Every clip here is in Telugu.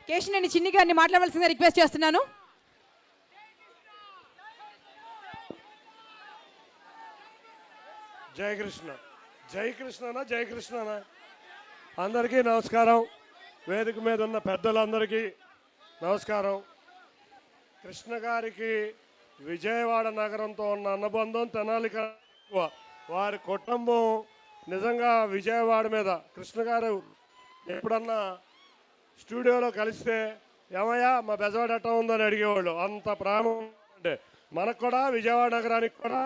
కేశినేని చిన్ని గారిని మాట్లాడవలసిందిగా రిక్వెస్ట్ చేస్తున్నాను. జై కృష్ణ. జై కృష్ణనా జై కృష్ణనా. అందరికీ నమస్కారం. వేదిక మీద ఉన్న పెద్దలందరికీ నమస్కారం. కృష్ణ గారికి విజయవాడ నగరంతో ఉన్న అనుబంధం తెనాలి ఎక్కువ. వారి కుటుంబం నిజంగా విజయవాడ మీద కృష్ణ గారు ఎప్పుడన్నా స్టూడియోలో కలిస్తే ఏమయ్యా మా బెజవాడ ఎట్టా ఉందని అడిగేవాళ్ళు. అంత ప్రేమ అంటే మనకు కూడా విజయవాడ నగరానికి కూడా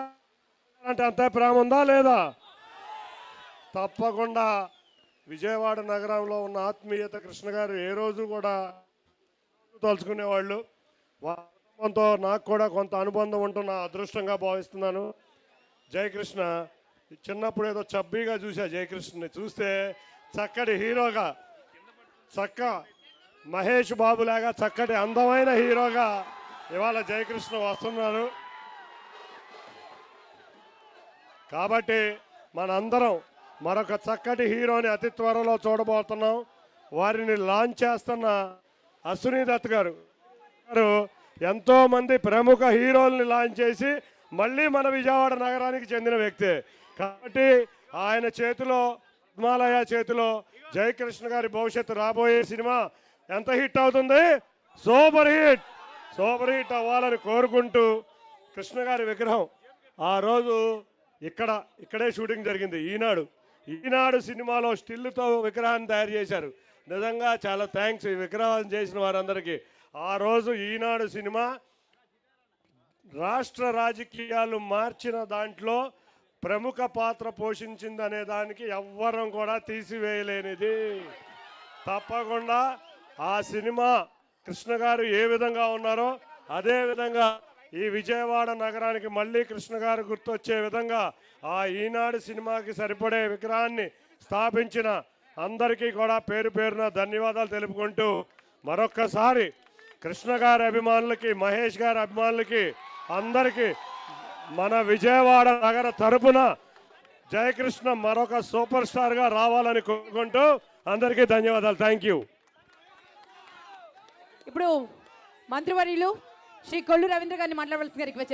అంటే అంతే ప్రేమ ఉందా లేదా? తప్పకుండా విజయవాడ నగరంలో ఉన్న ఆత్మీయత కృష్ణ గారు ఏ రోజు కూడా తలుచుకునేవాళ్ళు. వారి కుటుంబంతో నాకు కూడా కొంత అనుబంధం ఉంటున్న అదృష్టంగా భావిస్తున్నాను. జయకృష్ణ చిన్నప్పుడు ఏదో చబ్బీగా చూసా. జయకృష్ణని చూస్తే చక్కటి హీరోగా, మహేష్ బాబులాగా చక్కటి అందమైన హీరోగా ఇవాళ జయకృష్ణ వస్తున్నారు. కాబట్టి మనందరం మరొక చక్కటి హీరోని అతి త్వరలో చూడబోతున్నాం. వారిని లాంచ్ చేస్తున్న అశ్విని దత్ గారు ఎంతోమంది ప్రముఖ హీరోల్ని లాంచ్ చేసి మళ్ళీ మన విజయవాడ నగరానికి చెందిన వ్యక్తే. కాబట్టి ఆయన చేతిలో, పద్మాలయ చేతిలో జయకృష్ణ గారి భవిష్యత్తు రాబోయే సినిమా ఎంత హిట్ అవుతుంది? Super hit. సూపర్ హిట్ అవ్వాలని కోరుకుంటూ కృష్ణ గారి విగ్రహం ఆ రోజు ఇక్కడే షూటింగ్ జరిగింది. ఈనాడు సినిమాలో స్టిల్తో విగ్రహాన్ని తయారు చేశారు. నిజంగా చాలా థ్యాంక్స్ ఈ విగ్రహం చేసిన వారందరికీ. ఆ రోజు ఈనాడు సినిమా రాష్ట్ర రాజకీయాలు మార్చిన దాంట్లో ప్రముఖ పాత్ర పోషించింది అనే దానికి ఎవ్వరం కూడా తీసివేయలేనిది. తప్పకుండా ఆ సినిమా కృష్ణ గారు ఏ విధంగా ఉన్నారో అదే విధంగా ఈ విజయవాడ నగరానికి మళ్ళీ కృష్ణ గారు గుర్తొచ్చే విధంగా ఆ ఈనాడు సినిమాకి సరిపడే విగ్రహాన్ని స్థాపించిన అందరికీ కూడా పేరు పేరున ధన్యవాదాలు తెలుపుకుంటూ మరొక్కసారి కృష్ణ గారి అభిమానులకి, మహేష్ గారి అభిమానులకి అందరికీ మన విజయవాడ నగర తరపున జయకృష్ణ మరొక సూపర్ స్టార్గా రావాలని కోరుకుంటూ అందరికీ ధన్యవాదాలు. Thank you. ఇప్పుడు మంత్రివర్యులు శ్రీ కొల్లు రవీంద్ర గారిని మాట్లాడవలసిందిగా రిక్వెస్ట్